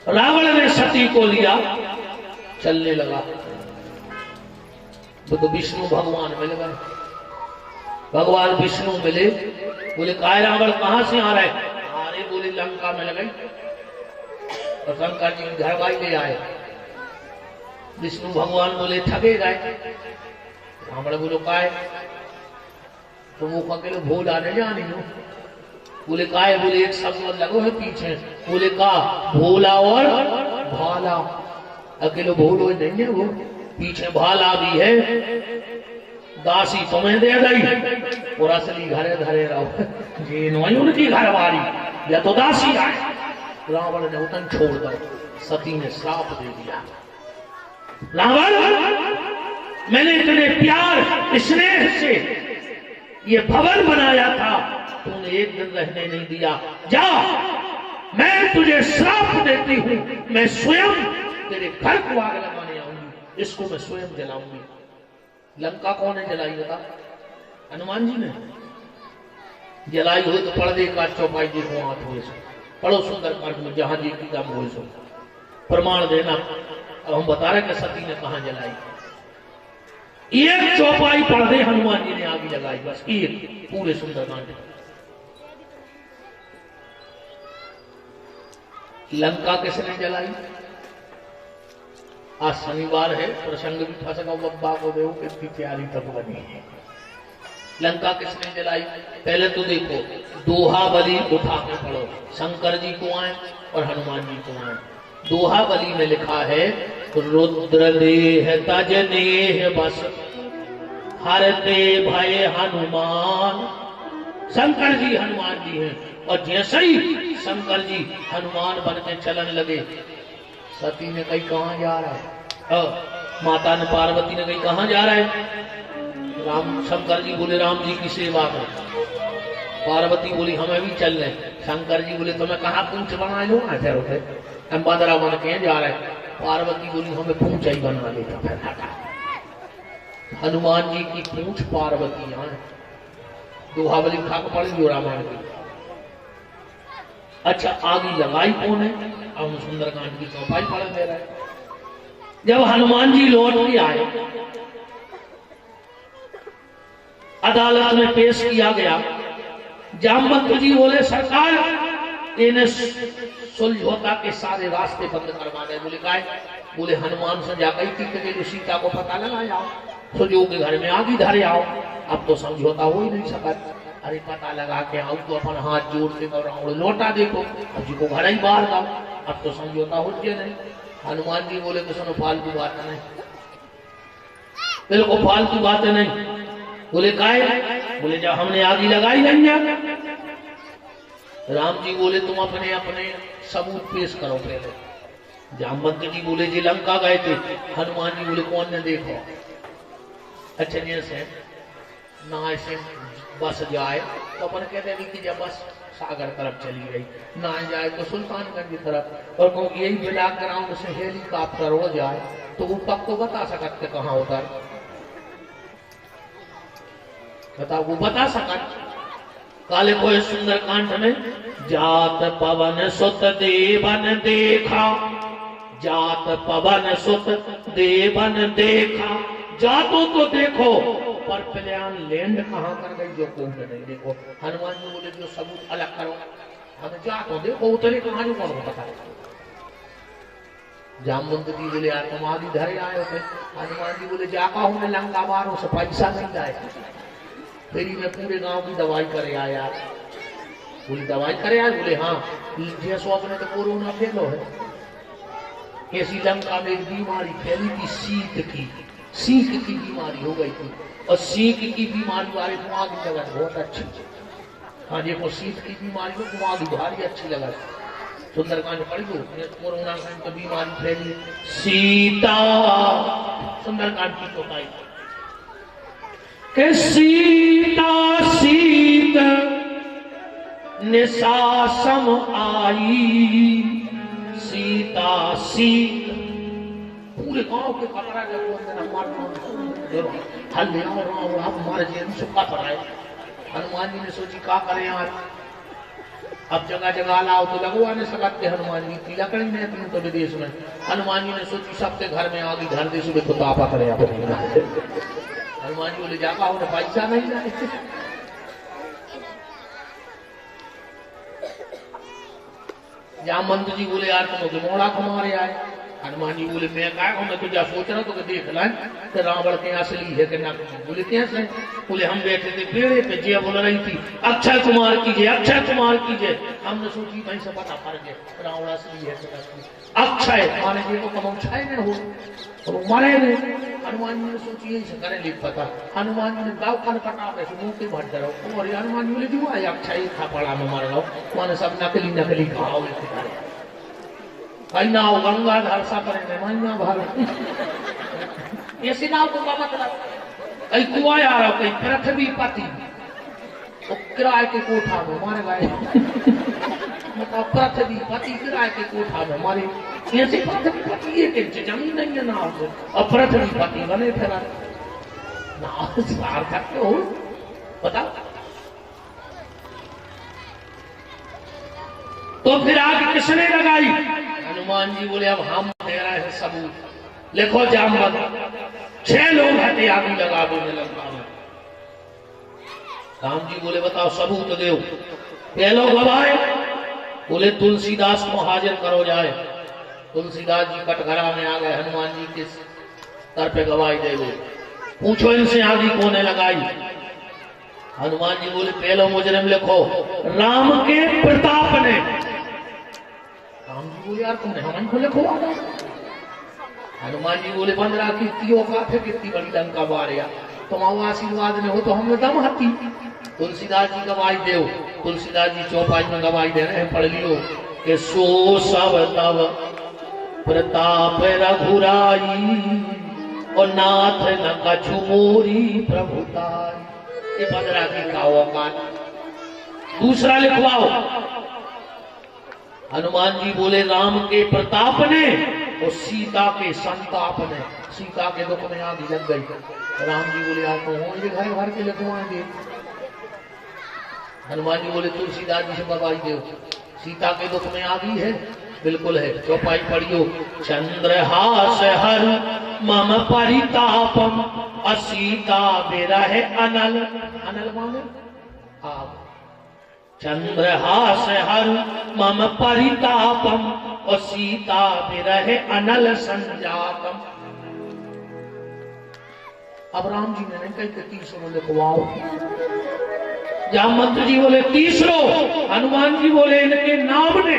रावण ने सती को लिया, चलने लगा तो विष्णु भगवान मिल गए। भगवान विष्णु मिले, बोले काय रावण कहां से आ रहे? अरे बोले लंका मिल गई। और शंकर जी घर भाई ले आए। विष्णु भगवान बोले ठगे गए। रावण बोलो काय तो वो अकेले भूल आने जानी हो। बोले काय? बोले एक शब्द लगो है पीछे। बोले का? भोला और भाला। अकेले भूल हो नहीं है, वो पीछे भाला भी है। दासी तुम्हें दे गई और असली घरे धरे रहो। ये नहीं उनकी घरवाली, या तो दासी आए। रावण ने उतन छोड़ दो। सती ने श्राप दे दिया, रावण मैंने इतने प्यार स्नेह से ये भवन बनाया था, तूने एक दिन रहने नहीं दिया। जा, मैं तुझे श्राप देती हूं। मैं स्वयं तेरे घर को आग लगाने आऊंगी, इसको मैं स्वयं जलाऊंगी। लंका कौन है जलाई बता? हनुमान जी ने जलाई हो तो पर्दे का चौपाई देखो हाथ हुए सो पढ़ो सुंदरकांड में, जहां जी की काम हुए सो प्रमाण देना। अब हम बता रहे कि सती ने कहां जलाई। एक चौपाई पर्दे हनुमान जी ने आग लगाई, बस एक पूरे सुंदरकांड। लंका किसने जलाई? आज शनिवार है, प्रसंग भी फंसगा बब्बा को देखो कितनी प्यारी तक बनी है। लंका किसने जलाई? पहले तो देखो दोहाबली उठा के पढ़ो। शंकर जी को आए और हनुमान जी को आए। दोहाबली में लिखा है रुद्र देह तज नेह बस हरते भय हनुमान। शंकर जी हनुमान जी हैं, और जैसे ही शंकर जी हनुमान बन के चलन लगे, सती ने कही कहां जा रहा है? माता ने पार्वती ने कही कहां जा रहा है? राम शंकर जी बोले राम जी की सेवा में। पार्वती बोली हमें भी चल रहे। शंकर जी बोले तुम्हें कहा पूंछ बना लो, ऐसे होते अंबादरा बन के जा रहे। पार्वती बोली हमें पूंछ ही बना लेता। फिर हटा हनुमान जी की पूंछ पार्वती यहाँ दोहावली खा के पड़ी जो रामायण की। अच्छा आगे लगाई कौन है? अब सुंदरकांड की चौपाई पढ़ दे रहा है। जब हनुमान जी लौट के आए, अदालत में पेश किया गया। जामवंत जी बोले सरकार इन्हें सुलझौता के सारे रास्ते बंद करवा दे। बोले काय? बोले हनुमान से जाकर कि सीता को पता लगा जाओ, सुजो के घर में आगे धरे आओ। अब तो समझौता हो ही नहीं सका। अरे पता लगा के आओ तो अपन हाथ जोड़ के लौटा देखो, अब जी को घर ही बाहर जाओ। अब तो समझौता हो नहीं। हनुमान जी बोले तो सुनो फालतू बात नहीं, बिल्कुल फालतू बात नहीं। बोले काय? बोले जब हमने आगे लगाई नहीं है। राम जी बोले तुम अपने अपने सबूत पेश करो पहले। जामवंत जी बोले जी लंका गए थे। हनुमान जी बोले कौन ने देखो? अच्छा जैसे ना ऐसे बस जाए तो अपन कहते हैं कि जब बस सागर तरफ चली गई, ना जाए तो सुल्तानगंज की तरफ, और क्योंकि यही ब्लैक ग्राउंड से हेलीकॉप्टर हो जाए तो वो पक्को बता सकते कहाँ होता है। बताओ वो बता सकत। काले कोई सुंदरकांड में जात पवन सुत देवन देखा, जात पवन सुत देवन देखा। जातो तो देखो पर प्लान लैंड कहां कर गई जो कोई नहीं देखो। हनुमान जी बोले जो सबूत अलग करो, हमें जा तो देखो उतरे कहां जो कौन पता है। जामवंत जी बोले यार तुम आदि धरे आए हो। हनुमान जी बोले जाका हूं लंका मारो से पैसा नहीं जाए, फिर मैं पूरे गांव की दवाई करे आया। बोले दवाई करे आए? बोले हाँ। जैसो अपने तो कोरोना फैलो है, ऐसी लंका में एक बीमारी फैली थी सीख की बीमारी हो गई थी। और सीख की बीमारी वाले दिमाग की जगह बहुत अच्छी। हाँ देखो सीख की बीमारी को दिमाग भारी अच्छी लगा। सुंदरकांड पढ़ लो, कोरोना कांड की बीमारी फैली सीता। सुंदरकांड की चौपाई के सीता सीत निशासम आई। सीता सीत पूरे गांव के कमरा हनुमान जी ने सोची क्या करें यार। अब जगह जगह लाओ तो लगवाने सकते हनुमान जी की लकड़ी ने अपनी तो विदेश में हनुमान जी ने सोची सबके घर में आगे घर देश में तो तापा करे हनुमान जी बोले जापा उन्हें पैसा नहीं जाए जामवंत जी बोले यार तुम मोड़ा कमारे आए हनुमान जी बोले मैं कहा मैं तुझे सोच रहा हूँ तो देख लाए कि रावण के असली है कि ना बोले कैसे बोले हम बैठे थे पेड़े पे जिया बोल रही थी अक्षय कुमार कीजिए अक्षय कुमार कीजिए हमने सोची भाई से पता पड़ गया रावण असली है अक्षय माने जी को कम छाए न हो तो मरे नहीं हनुमान जी ने सोची यही से करे लिख पता हनुमान जी ने गाँव खान कटा पे मुंह के भट रहो और हनुमान जी बोले जो आए अक्षय था पड़ा में मर रहा माने सब नकली नकली घाव नाव गंगाधर सापरे मैया भाग ऐसी नाव को मतलब कई कुआ आ रहा कहीं पृथ्वी पति तो किराए के कोठा में मारे गए मतलब पृथ्वी पति किराए के कोठा में मारे ऐसे पृथ्वी पति ये के जमीन नहीं है नाव से और पृथ्वी पति बने फिर नाव सार्थक हो बता तो फिर आगे किसने लगाई हनुमान जी बोले अब हम दे रहे हैं सबूत लिखो जामवंत 6 लोग हटे आगे लगा दो लंका में राम जी बोले बताओ सबूत दो पहलो गवाए बोले तुलसीदास को हाजिर करो जाए तुलसीदास जी कटघरा में आ गए हनुमान जी के सर पे गवाही दे गए पूछो इनसे आगे कौन लगाई हनुमान जी बोले पहलो मुजरिम लिखो राम के प्रताप ने राम जी बोले यार तुमने हनुमान को लिखो हनुमान जी बोले 15 कितनी औकात है कितनी बड़ी लंका बारिया तुम्हारा आशीर्वाद ने हो तो हमने दम हती तुलसीदास जी गवाही दो तुलसीदास जी चौपाई में गवाही दे रहे हैं पढ़ लियो कि सो सब तब प्रताप रघुराई और नाथ न कछु मोरी प्रभुताई ये 15 की का औकात दूसरा लिखवाओ हनुमान जी बोले राम के प्रताप ने और सीता के संताप ने सीता के दुख में आग लग गई राम जी बोले आप तो घर घर के लिखवाएंगे हनुमान जी बोले तुलसीदास जी से गवाही दो सीता के दुख में आगी है बिल्कुल है चौपाई पढ़ियो चंद्रहास हर मम परितापम असीता विरह अनल अनल माने आप चंद्रहास हर मम परितापम और सीता विरह अनल संजातम अब राम जी ने कही कि 30 लिखवाओ जामवंत जी बोले 30 हनुमान जी बोले इनके नाम ने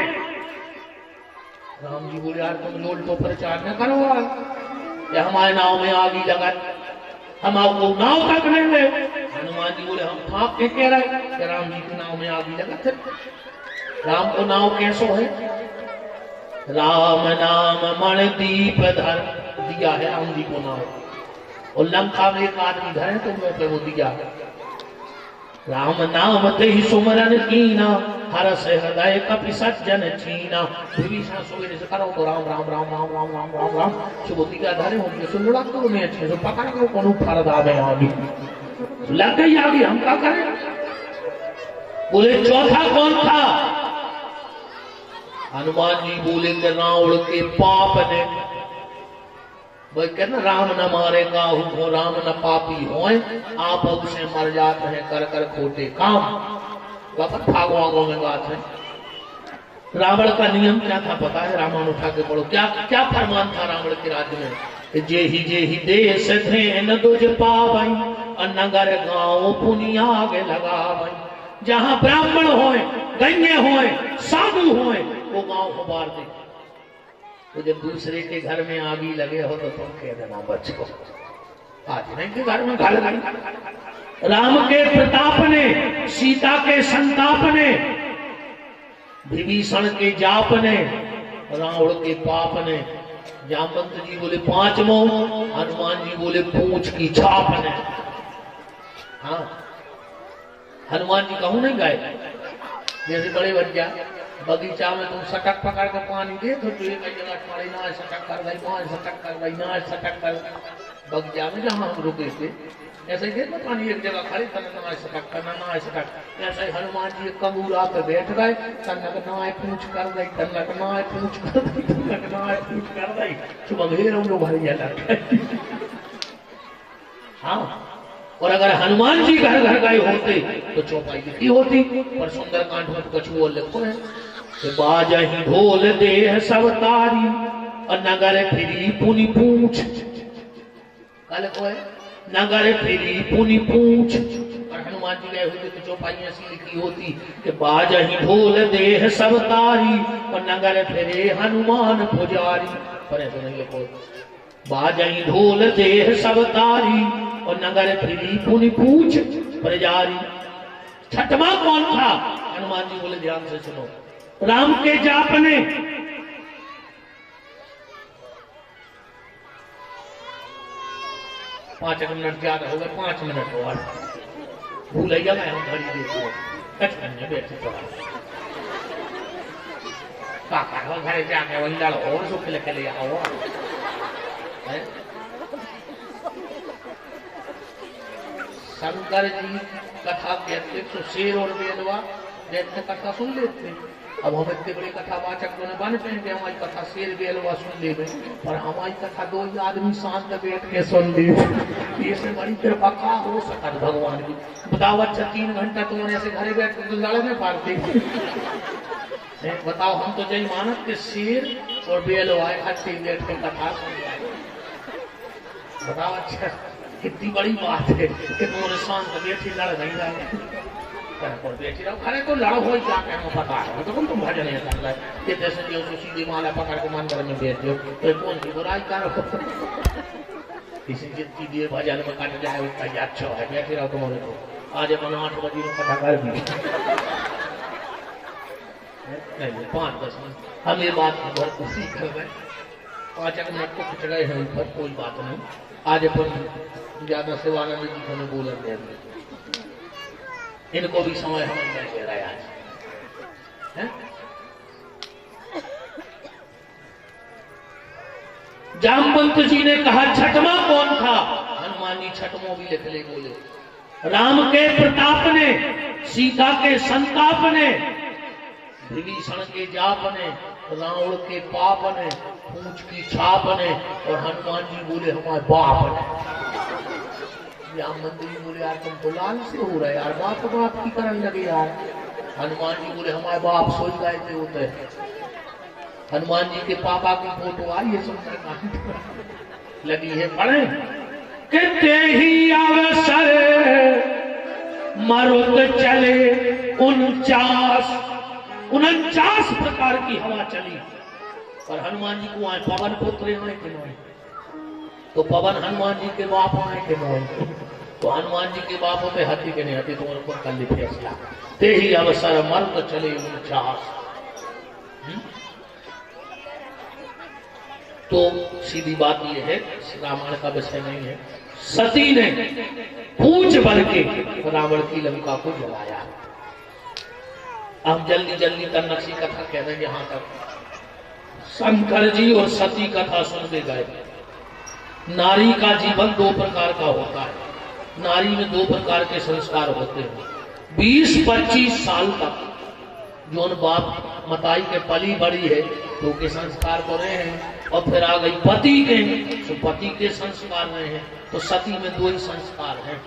राम जी बोले यार तुम लोल तो प्रचार न करो या हमारे नाव में आग ही लगा हम आपको नाव तक नहीं ले हनुमान जी बोले हम फाप के कह रहे कि राम जी के नाव में आग ही लगा थे राम को नाव कैसो है राम नाम मण दीप धर दिया है राम जी को नाव और लंका में एक आदमी धरे तो मुंह पे वो दिया राम नाम ते ही सुमरन कीना हर से हृदय कपि सज्जन छीना विभीषण सवेरे से करो तो राम राम राम राम राम राम राम राम सुबोधी का धरे होंगे सुनड़ा तो में अच्छे से पकड़ के कौन फर्द आवे आगे लग गई आगे हम क्या करें बोले चौथा कौन था हनुमान जी बोले कि रावण के पाप ने वही कहना राम न मारेगा हो राम न पापी होए आप उससे मर जाते हैं कर कर खोटे काम वापस भागो आगो में बात है रावण का नियम क्या था पता है रामायण उठा के पढ़ो क्या क्या फरमान था रावण के राज्य में कि जे ही देश थे न दुज पावई नगर गांव पुनिया आगे लगावई जहां ब्राह्मण होए गण्य होए साधु होए वो गांव को बार दे तो जब दूसरे के घर में आगी लगे हो तो तुम कह देना बच को आज नहीं के घर में घाल राम के प्रताप ने सीता के संताप ने विभीषण के जाप ने रावण के पाप ने जामवंत जी बोले 5वां हनुमान जी बोले पूंछ की छाप ने हाँ हनुमान जी कहूं नहीं गए जैसे बड़े बच्चा बगीचा में तुम सटक पकड़ के पानी दे तो एक जगह पड़े ना सटक कर गई वहां सटक कर गई ना सटक कर बगीचा में जहां हम रुके थे ऐसे ही देखो पानी एक जगह खड़े तन नहाए सटक ऐसे ही हनुमान जी कंगूरा पे बैठ गए तनक नहाए पूछ कर गई तनक नहाए पूछ कर गई तनक नहाए पूछ कर गई सुबह घेर हम लोग भर गया। हाँ, और अगर हनुमान जी घर घर गए होते तो चौपाई लिखी होती, पर सुंदरकांड में तो कछु और लिखो है कि बाजहि ढोल देह सब तारी और नगर फिरी पुनि पूछ, कल को है नगर फिरी पुनि पूछ। और हनुमान जी गए होते तो चौपाई ऐसी लिखी होती कि बाजहि ढोल देह सब तारी और नगर फिरे हनुमान पुजारी, पर ऐसा नहीं लिखो बाजहि ढोल देह सब तारी और नगर फिरी पुनि पूछ प्रजारी। छठवां कौन था? हनुमान जी बोले ध्यान से सुनो, राम के जापने पांच मिनट ज्यादा हो गए, 5 मिनट और भूल गया मैं हम घड़ी देखो कच बैठे काका घर जाके वही लड़ और सुख लेके ले आओ। शंकर जी कथा कहते तो शेर और बेलवा जैसे कथा सुन लेते, अब हम इतने बड़े कथावाचक ने बन पे हमारी कथा शेर बेलवा सुन ले, पर हमारी कथा 2 आदमी शांत बैठ के सुन ले, ये बड़ी कृपा का हो सकता भगवान की। बताओ अच्छा 3 घंटा तुमने ऐसे घरे बैठ के तो लड़ में पारते। बताओ हम तो जय मानत के शेर और बेलवा इकट्ठे बैठ के कथा सुन रहे। बताओ अच्छा कितनी बड़ी बात है कि तुमने शांत बैठी लड़ नहीं रहे, बैठी रहो खड़े तो लड़ो हो क्या कहना पता है तो तुम भजन नहीं कर रहे, ये जैसे जो सीधी माला पकड़ के मंदिर में बैठे हो तो कौन सी बुराई करो, किसी जितनी देर भजन में कट जाए उसका ही अच्छा है, बैठे रहो तुम्हारे को। आज अपन 8 बजे में कथा कर दी नहीं 5-10 मिनट हम ये बात बहुत खुशी कर गए, 5 मिनट को कुछ गए हैं ऊपर, कोई बात नहीं। आज अपन ज्यादा शिवानंद जी हमें बोलन दे, इनको भी समय हमें दे रहा है आज है? जामवंत जी ने कहा छठवां कौन था? हनुमान जी छठवां भी लिख ले बोले, राम के प्रताप ने, सीता के संताप ने, विभीषण के जाप ने, रावण के पाप ने, पूंछ की छाप ने, और हनुमान जी बोले हमारे बाप ने। राम मंदिर बोले यार तुम तो लाल से हो रहे यार, बाप बाप की करने लगे यार। हनुमान जी बोले हमारे बाप सोच गए थे होते। हनुमान जी के पापा की फोटो आई है सुंदरकांड लगी है, पढ़े कहते ही अवसर मरुत चले 49 प्रकार की हवा चली, और हनुमान जी को आए पवन पुत्र आए कि नहीं, तो पवन हनुमान जी के बाप आए कि नहीं, तो हनुमान जी के बाप होते हाथी के नहीं, हाथी तुम्हारे ऊपर कर ली फैसला, ते ही अवसर मर्द चले 49। तो सीधी बात यह है, रामायण का विषय नहीं है, सती ने पूछ भर के रावण की लंका को जलाया। हम जल्दी जल्दी तन्नक सी कथा कह रहे हैं, यहां तक शंकर जी और सती कथा सुनते गए। नारी का जीवन 2 प्रकार का होता है, नारी में 2 प्रकार के संस्कार होते हैं। 20-25 साल तक जो बाप मताई के पली बड़ी है तो के संस्कार तो रहे हैं, और फिर आ गई पति के, तो पति के संस्कार रहे हैं। तो सती में 2 ही संस्कार हैं,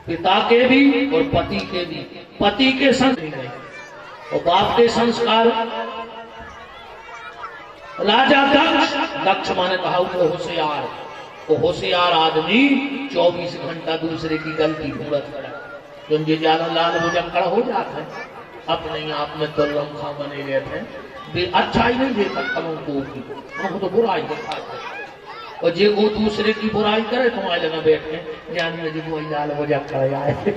पिता के भी और पति के भी। पति के संस्कार और बाप के संस्कार। राजा दक्ष माने कहा वो होशियार, वो होशियार आदमी 24 घंटा दूसरे की गलती ढूंढत खड़ा, क्योंकि ज्यादा लाल मुजक्कड़ हो जाता है, अपने आप में तो लम्हा बने गए थे, अच्छा ही नहीं देख सकता उनको तो बुराई दिखाते, और जे वो दूसरे की बुराई करे तुम्हारे लगा बैठ के जान में जी वही लाल मुजक्कड़ आए।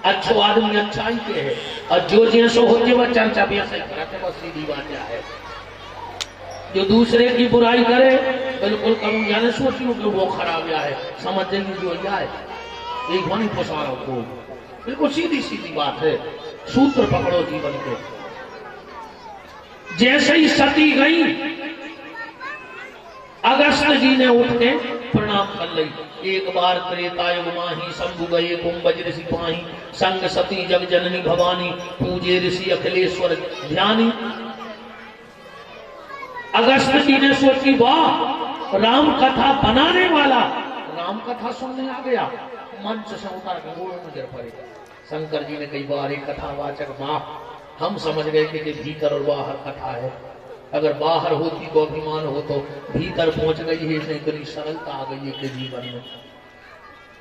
अच्छो आदमी अच्छाई के है, और जो जैसो होते वह चर्चा भी ऐसा ही कराते, बस सीधी बात है। जो दूसरे की बुराई करे बिल्कुल कम जाने सोचियो कि वो खराब या है, समझ देंगे जो जाए एक वही फंसा को, बिल्कुल सीधी सीधी बात है, सूत्र पकड़ो जीवन के। जैसे ही सती गई, अगस्त जी ने उठ के प्रणाम कर ली, एक बार त्रेता युग माही शंभु गए कुंभज ऋषि पाही संग सती जग जननी भवानी पूजे ऋषि अखिलेश्वर ध्यानी। अगस्त जी ने सोची वाह राम कथा बनाने वाला राम कथा सुनने आ गया, मंच से उतर के गोड़ में गिर पड़े। शंकर जी ने कई बार एक कथावाचक मां हम समझ गए कि भीतर और बाहर कथा है, अगर बाहर होती तो अभिमान हो तो भीतर पहुंच गई है, इसलिए इतनी सरलता आ गई है कि जीवन में।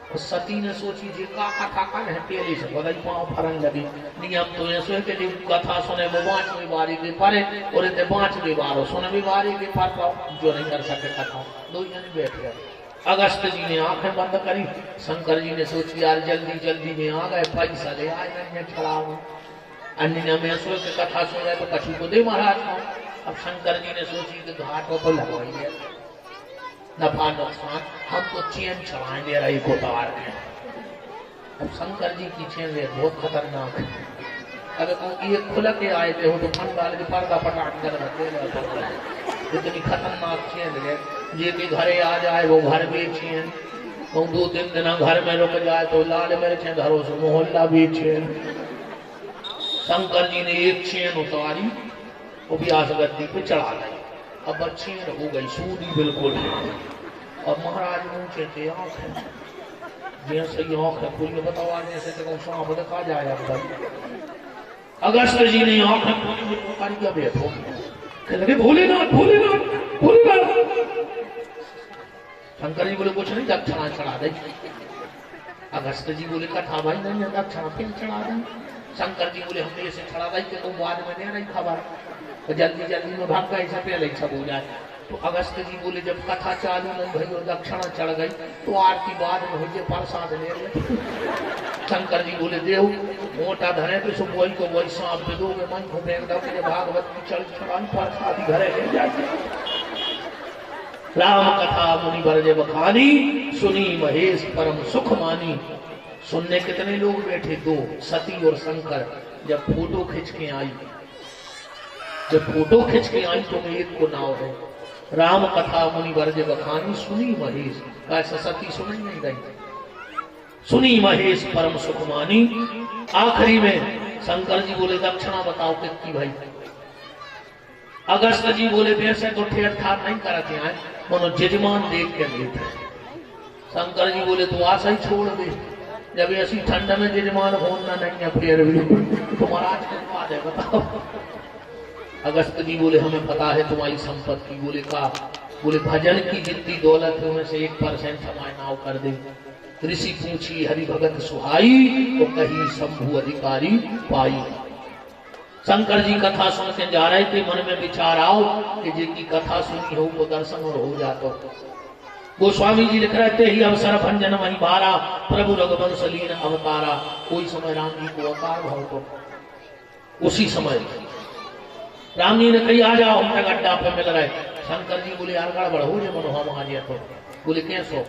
और सती ने सोची जी का कथा कर है तेली से बदल पाँव फरन लगी नियम तो ये सोच के कथा सुने वो 5वीं बारी के परे और इतने 5वीं बार सुने बारी के पर पाओ जो नहीं कर सके कथा दो जने बैठ गए। अगस्त जी ने आंखें बंद करी, शंकर जी ने सोची यार जल्दी जल्दी में आ गए पैसा ले आए मैं छड़ाऊ अन्य में सोच के कथा सुन रहे तो कछु को दे महाराज को। अब शंकर जी ने सोची कि घाटों को लगवाई है नफा नुकसान हम तो चेन चलाएं दे रही को तार के। अब शंकर जी की चेन है बहुत खतरनाक है, अगर ये खुल के आए थे हो तो फन डाल के पर्दा पटाट कर इतनी खतरनाक चेन है ये कि घरे आ जाए वो घर बेचे, तो 2-3 दिन घर में रुक जाए तो लाल मिर्चें घरों से मोहल्ला बेचे। शंकर जी ने एक चेन उतारी वो व्यास गद्दी पे चढ़ा गई, अब चेन हो गई सूदी बिल्कुल। और महाराज ऊंचे थे आंख है जैसे ही आंख है पूरी बताओ जैसे तो सांप देखा जाए अब। अगस्त जी ने आंख पुकारी क्या बैठो लगे भोलेनाथ भोलेनाथ भोलेनाथ। शंकर जी बोले कुछ नहीं दक्षिणा चढ़ा दे। अगस्त जी बोले कथा भाई नहीं दक्षिणा फिर चढ़ा दें। शंकर जी बोले हमने इसे चढ़ा दी कि तुम बाद में दे रही खबर तो जल्दी जल्दी में भाग गए सब पहले सब हो जाए। तो अगस्त जी बोले जब कथा चालू नहीं भई और दक्षिणा चढ़ गई तो आरती बाद में हो जाए प्रसाद ले ले। शंकर जी बोले देव मोटा धरे तो सब वही को वही सांप दे दोगे मन को फेंक दो कि भागवत की चल चढ़ाई प्रसाद घरे ले जाए। राम कथा मुनि बरजे बखानी सुनी महेश परम सुख मानी। सुनने कितने लोग बैठे? 2 सती और शंकर। जब फोटो खींच के आई तो मैं एक को नाव है राम कथा मुनि बरजे बखानी सुनी महेश। ऐसा सती सुन नहीं रही सुनी महेश परम सुख मानी। आखिरी में शंकर जी बोले दक्षिणा बताओ कितनी भाई। अगस्त जी बोले वैसे तो ठेर ठार नहीं करते हैं मनो जजमान देख के लेते। शंकर जी बोले तो आशा ही छोड़ दे जब ऐसी ठंड में जजमान होना नहीं है फिर भी तो महाराज को बात है बताओ। अगस्त जी बोले हमें पता है तुम्हारी संपत्ति। बोले का? बोले भजन की जितनी दौलत है उनमें से 1% हमारे नाव कर दे। ऋषि पूछी हरि भगत सुहाई तो कहीं शंभु अधिकारी पाई। शंकर जी कथा सुन के जा रहे थे, मन में विचार आओ कि जिनकी कथा सुनी हो वो दर्शन और हो जातो। गोस्वामी जी लिख रहे थे ही अवसर भंजन वही भारा प्रभु रघुवंश लीन अवतारा। कोई समय राम जी को अवतार भाव तो उसी समय राम जी ने कही आ जाओ हम तक अड्डा पे मिल रहे। शंकर जी बोले यार गड़बड़ हो जाए मनो हम आ जाए तो। बोले कैसो?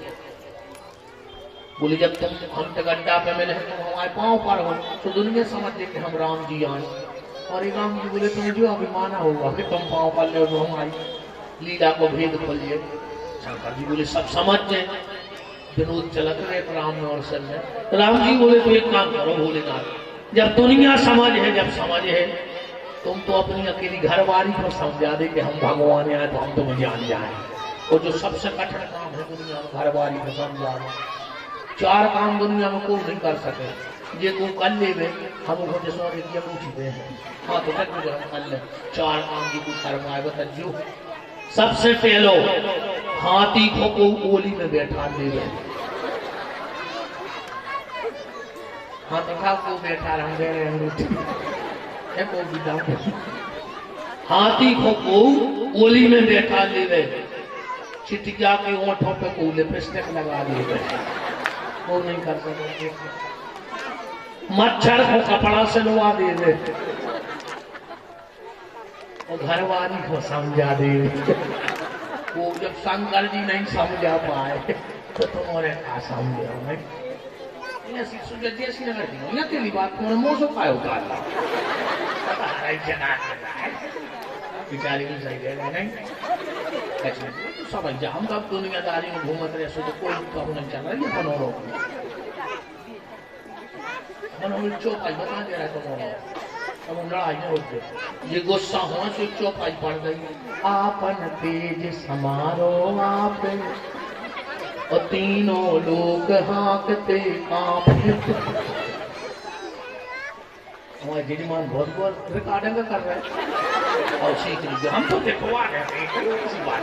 बोले जब तुम हम तक अड्डा पे मिले तुम हमारे पाँव पर हो तो दुनिया समझ ले कि हम राम जी आए। और राम जी बोले तुम्हें जो अभिमान होगा कि तुम पाँव पर ले तो हमारी लीला को भेद खोलिए। शंकर जी बोले सब समझ जाए विनोद चलत रहे राम में और सन में। राम जी बोले तो एक काम करो भोलेनाथ जब दुनिया समझ है जब समझ है तुम तो अपनी अकेली घरवाली को समझा दे कि हम भगवान आए तो हम तुम्हें जान जाए। और जो सबसे कठिन काम है दुनिया में घरवाली को समझा। 4 काम दुनिया में कोई नहीं कर सके ये को कर ले हम पूछते हैं हाँ तो कर ले 4 काम जी को करवाए बताइयो। सबसे पहलो हाथी को ओली में बैठा ले हाथी खा को बैठा हाथी को ओली में बैठा ले गए। चिटिया के ओंठों पे को लिपस्टिक लगा लिए गए वो नहीं कर सकते। मच्छर को कपड़ा से लुआ दे दे और घरवाली को समझा दे। वो जब शंकर जी नहीं समझा पाए तो तुम्हारे क्या समझा मैं ऐसी जैसी नगर दी तेरी बात तुम्हारे मुंह से पाए उतार बेचारी भी सही रहेगा नहीं तो सब हम कब दुनियादारी में घूमत रहे सो तो कोई कब नहीं चल रही है बनोरो चौपाई बता दे रहा है अब लड़ाई नहीं होती ये गुस्सा हुआ से चौपाई पड़ गई आपन तेज समारो आप और तीनों लोग हाँकते कांपते हमारे जीमान बहुत बहुत रिकॉर्डिंग कर रहे हैं और सीख लीजिए हम तो देखवा रहे हैं किसी बात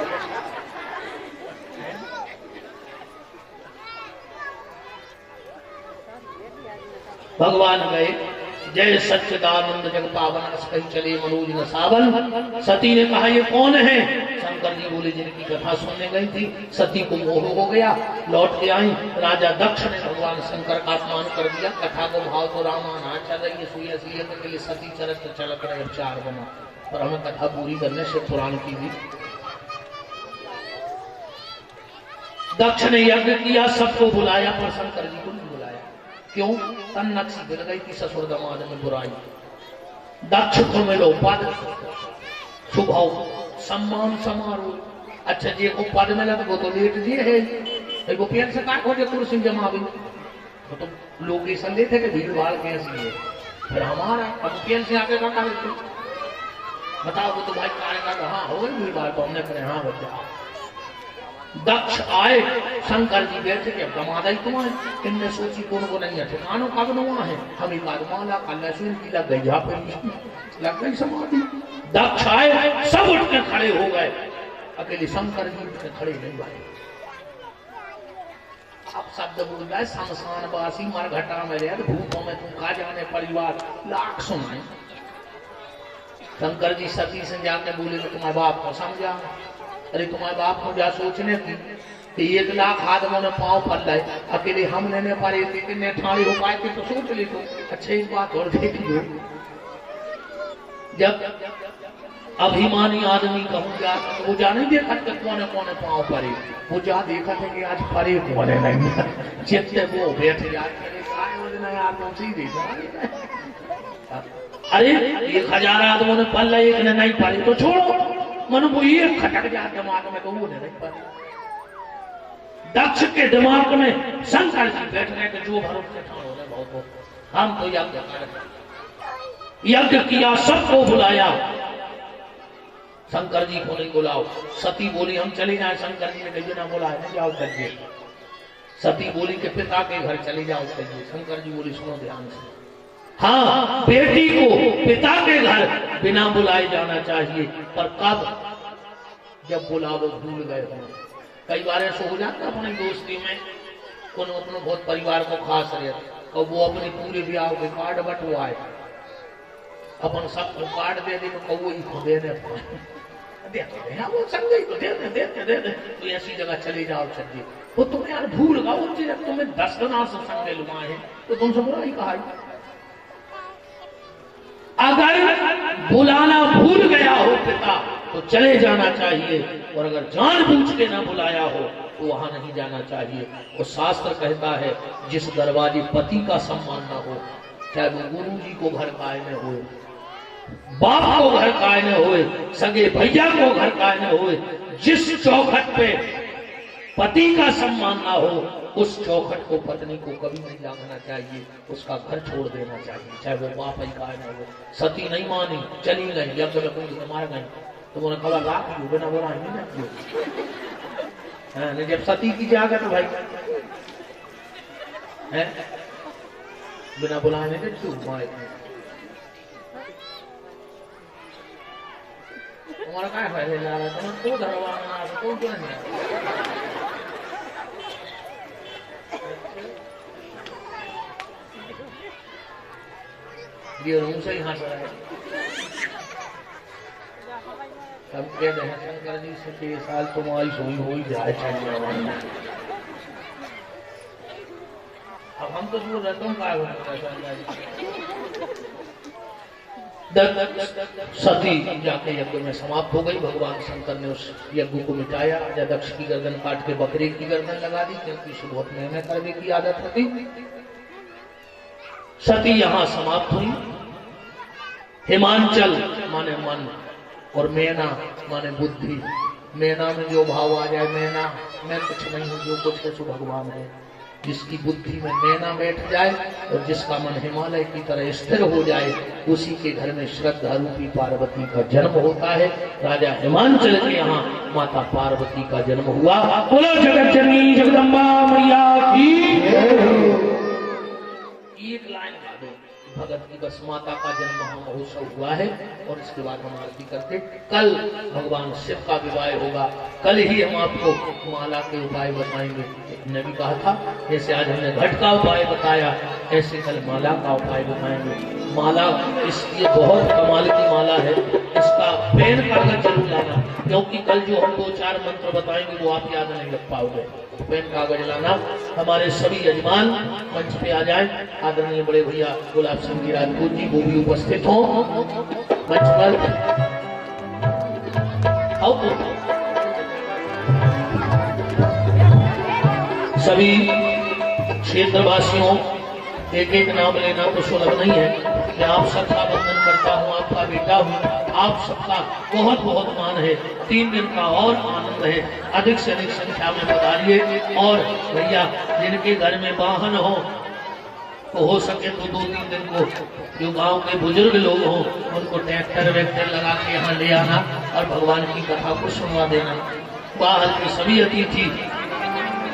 भगवान गए जय सच्चिदानंद जग पावन कहीं चले मनोज न सावन सती ने कहा ये कौन है शंकर जी बोले जिनकी कथा सुनने गई थी सती को मोह हो गया लौट के आई राजा दक्ष ने भगवान शंकर का अपमान कर दिया कथा को भाव तो रामाना चल रही है सुई असलियत के लिए सती चरत चलत रहे चार बना पर हमें कथा पूरी करने से पुराण की भी दक्ष ने यज्ञ किया सबको बुलाया पर शंकर जी को नहीं बुलाया क्यों तन नक्शी गिर गई थी ससुर दमाद में बुराई दक्ष को मिलो पद सुभाव सम्मान समारोह अच्छा जी को पद मिला तो वो तो लेट दिए है वो पेड़ से काट हो जाए कुर्सी जमा भी तो लोग ऐसा लेते कि भीड़ भाड़ कैसी है फिर हमारा अब पेड़ से आगे का कार्य बताओ वो तो भाई कार्य का हाँ हो गई भीड़ भाड़ तो हमने करे हाँ बच्चा दक्ष आए शंकर जी बैठे के दमादा ही तुम्हारे इनने सोची कौन को नहीं है ठिकानों का बनवा है हम एक आदमाला का लहसुन की लग गई जहाँ पे लग गई समाधि दक्ष आए सब उठ के खड़े हो गए अकेले शंकर जी उठ के खड़े नहीं भाई अब शब्द बोल रहा है शमशान वासी मरघटा में रहे भूतों में तुम खा जाने परिवार लाख सुनाए शंकर जी सती से जाके बोले तो तुम्हारे बाप को समझा अरे तुम्हारे बाप को जा सोचने की कि 1 लाख आदमों ने पांव फल रहे अकेले हम लेने पारे थे कि ठाड़ी हो पाए थे तो सोच ली तो अच्छा एक बात और देख लो जब अभिमानी आदमी कहूँगा वो जा नहीं देखा कि कौन कौन पांव परे वो जा देखा थे कि आज परे कौन नहीं जितने वो बैठे अरे 1000 आदमों ने पल रहे एक ने नहीं पारी तो छोड़ो मन वो ये खटक जाए दिमाग में तो वो नहीं पारी दक्ष के दिमाग में शंकर जी बैठ रहे थे जो भरोसे ठानो ने बहुत हम तो यज्ञ किया सबको बुलाया शंकर जी को नहीं बुलाओ सती बोली हम चले जाए शंकर जी ने कही ना बुलाए नहीं जाओ करिए सती बोली के पिता के घर चले जाओ करिए शंकर जी बोली सुनो ध्यान से हाँ बेटी को पिता के घर बिना बुलाए जाना चाहिए पर कब जब बुलाओ भूल गए हो कई बार ऐसा हो जाता है अपनी दोस्ती में कौन अपने बहुत परिवार को खास रहे तो वो अपने पूरे ब्याह के कार्ड बंटवाए अपन सबको कार्ड दे दे तो कौ ही दे दे वो संग तो दे दे तो ऐसी जगह चले जाओ सज्जी वो तुम्हें यार भूल गया वो जब तुम्हें 10 दिन से संग लुमाए हैं तो तुमसे बुरा ही कहा अगर बुलाना भूल गया हो पिता तो चले जाना चाहिए और अगर जानबूझ के ना बुलाया हो तो वहां नहीं जाना चाहिए। और शास्त्र कहता है जिस दरवाजे पति का सम्मान ना हो चाहे वो गुरु जी को घर कायम हो बाप को घर कायम हो सगे भैया को घर कायम हो जिस चौखट पे पति का सम्मान ना हो उस चौखट को पत्नी को कभी नहीं लांघना चाहिए उसका घर छोड़ देना चाहिए चाहे वो बाप ही कायम हो। सती नहीं मानी चली गई जब जब कोई मार गई तो उन्होंने कहा राख लो बिना बोला नहीं ना जब सती की जागा तो भाई है बिना बुलाने के क्यों मारे तुम्हारा क्या फायदा जा रहा है तुम्हें तो धरवाना तो क्यों नहीं ये रूम से यहाँ से सब कह रहे हैं शंकर जी से 6 साल तुम्हारी सोई हो ही जाए अब हम तो बोल रहे क्या सती जाके यज्ञ में समाप्त हो गई। भगवान शंकर ने उस यज्ञ को मिटाया दक्ष की गर्दन काट के बकरे की गर्दन लगा दी क्योंकि उसे बहुत मेहनत करने की आदत होती। सती यहाँ समाप्त हुई। हिमांचल माने मन और मैना माने बुद्धि। मैना में जो भाव आ जाए, मैना मैं कुछ नहीं हूँ, जो कुछ है सो भगवान है। जिसकी बुद्धि में मैना बैठ जाए और जिसका मन हिमालय की तरह स्थिर हो जाए, उसी के घर में श्रद्धा रूपी पार्वती का जन्म होता है। राजा हिमांचल के यहाँ माता पार्वती का जन्म हुआ। बोलो जगत जननी जगदम्बा मैया की। एक लाइन गा दो भगत की, बस माता का जन्म महोत्सव हुआ है और इसके बाद हम आरती करते। कल भगवान शिव का विवाह होगा, कल ही हम आपको माला के उपाय बताएंगे। ने भी कहा था जैसे आज हमने घट का उपाय बताया, ऐसे कल माला का उपाय बताएंगे। माला इसलिए बहुत कमाल की माला है, इसका पेन कागज जरूर लाना, क्योंकि कल जो हम 2-4 मंत्र बताएंगे वो आप याद नहीं रख पाओगे। पेन कागज लाना। हमारे सभी यजमान मंच पे आ जाए। आदरणीय बड़े भैया गुलाब सिंह जी राजपूत जी वो भी उपस्थित हो मंच पर। आओ सभी क्षेत्रवासियों, एक एक नाम लेना तो सुलभ नहीं है। मैं आप सबका वंदन करता हूँ, आपका बेटा हूँ, आप सबका बहुत बहुत मान है। 3 दिन का और आनंद है, अधिक से अधिक संख्या में पधारिए। और भैया जिनके घर में वाहन तो हो सके तो 2-3 दिन को जो गांव के बुजुर्ग लोग हों उनको ट्रैक्टर वैक्टर लगा के यहाँ ले आना और भगवान की कथा को सुनवा देना। बाहर के सभी अतिथि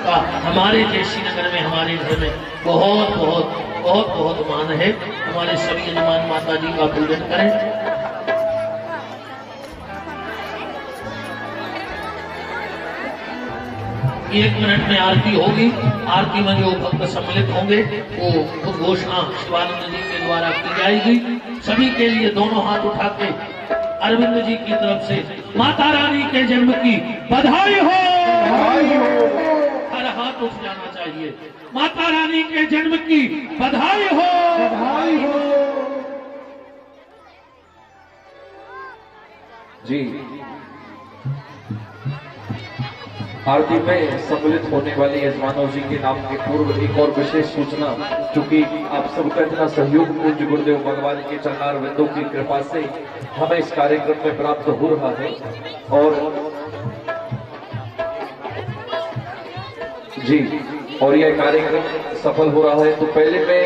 का हमारे जैसी नगर में, हमारे घर में बहुत बहुत बहुत बहुत मान है। हमारे सभी यजमान माता जी का पूजन करें। एक मिनट में आरती होगी। आरती में जो भक्त सम्मिलित होंगे वो घोषणा शिवानंद जी के द्वारा की जाएगी। सभी के लिए दोनों हाथ उठा के अरविंद जी की तरफ से माता रानी के जन्म की बधाई हो। हर हाथ उठ जाना चाहिए। माता रानी के जन्म की बधाई हो, बधाई हो। जी आरती में सम्मिलित होने वाले यजमानों जी के नाम के पूर्व एक और विशेष सूचना, चूंकि आप सबका इतना सहयोग पूज्य गुरुदेव भगवान के चरणार विंदों की कृपा से हमें इस कार्यक्रम में प्राप्त हो रहा है और यह कार्यक्रम सफल हो रहा है। तो पहले मैं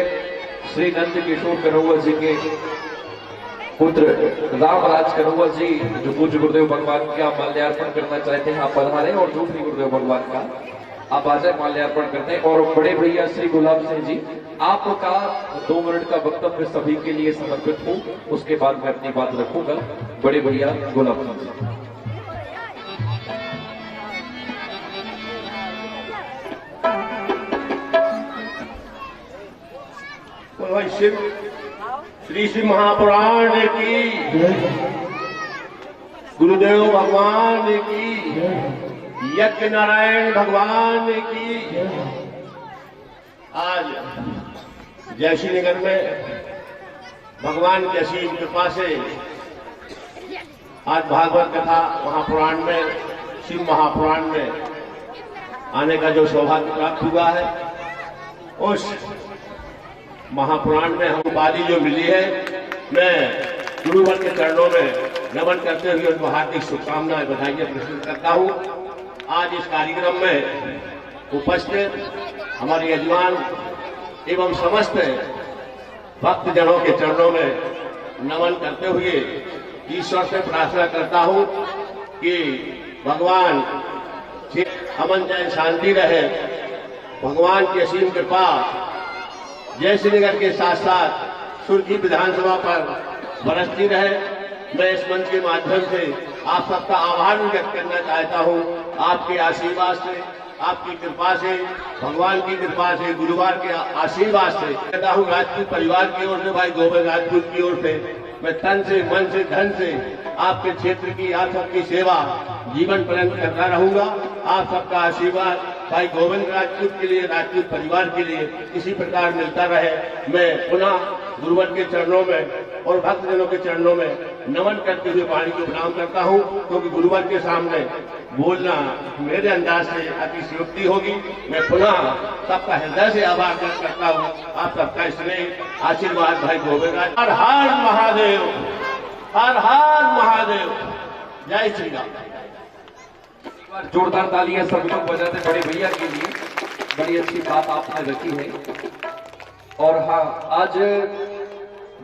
श्री नंद किशोर कनौआ जी के पुत्र रामराज कनौआ जी जो पूज्य गुरुदेव भगवान का माल्यार्पण करना चाहते हैं, आप पधारें और जो भी गुरुदेव भगवान का आप आ जाए माल्यार्पण करते हैं। और बड़े भैया श्री गुलाब सिंह जी, आपका 2 मिनट का वक्तव्य सभी के लिए समर्पित हो, उसके बाद मैं अपनी बात रखूंगा। बड़े भैया गुलाब सिंह जी। शिव श्री शिव महापुराण की, गुरुदेव भगवान की, यज्ञ नारायण भगवान की। आज जयश्री नगर में भगवान की असीम कृपा से आज भागवत कथा महापुराण में, शिव महापुराण में आने का जो सौभाग्य प्राप्त हुआ है, उस महापुराण में हम उपाधि जो मिली है, मैं गुरुवर के चरणों में नमन करते हुए उनको हार्दिक शुभकामनाएं बधाइयां प्रस्तुत करता हूं। आज इस कार्यक्रम में उपस्थित हमारे यजमान एवं समस्त भक्तजनों के चरणों में नमन करते हुए ईश्वर से प्रार्थना करता हूं कि भगवान अमन जय शांति रहे, भगवान की असीम कृपा जयश्री नगर के साथ साथ सुरखी विधानसभा पर बरसती रहे। मैं इस मंच के माध्यम से आप सबका आभार व्यक्त करना चाहता हूं। आपके आशीर्वाद से, आपकी कृपा से, भगवान की कृपा से, गुरुवार के आशीर्वाद से कहता हूं, राजपूत परिवार की ओर से, भाई गोविंद राजपूत की ओर से मैं तन से, मन से, धन से आपके क्षेत्र की, आप सबकी सेवा जीवन पर्यंत करता रहूंगा। आप सबका आशीर्वाद भाई गोविंद राजपूत के लिए, राजपूत परिवार के लिए इसी प्रकार मिलता रहे। मैं पुनः गुरुवर के चरणों में और भक्तजनों के चरणों में नमन करते हुए वाणी को प्रणाम करता हूं, क्योंकि गुरुवर के सामने बोलना मेरे अंदाज से अतिशयोक्ति होगी। मैं पुनः सबका हृदय से आभार व्यक्त करता हूं। आप सबका स्नेह, आशीर्वाद भाई गोविंद राज। हर हर महादेव, हर हर महादेव। जय श्री राम। जोरदार तालियां सब लोग बजाते बड़े भैया के लिए, बड़ी अच्छी बात आपने रखी है। और हाँ, आज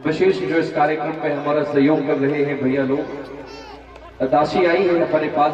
विशेष जो इस कार्यक्रम में हमारा सहयोग कर रहे हैं भैया लोग, दासी आई है हमारे पास।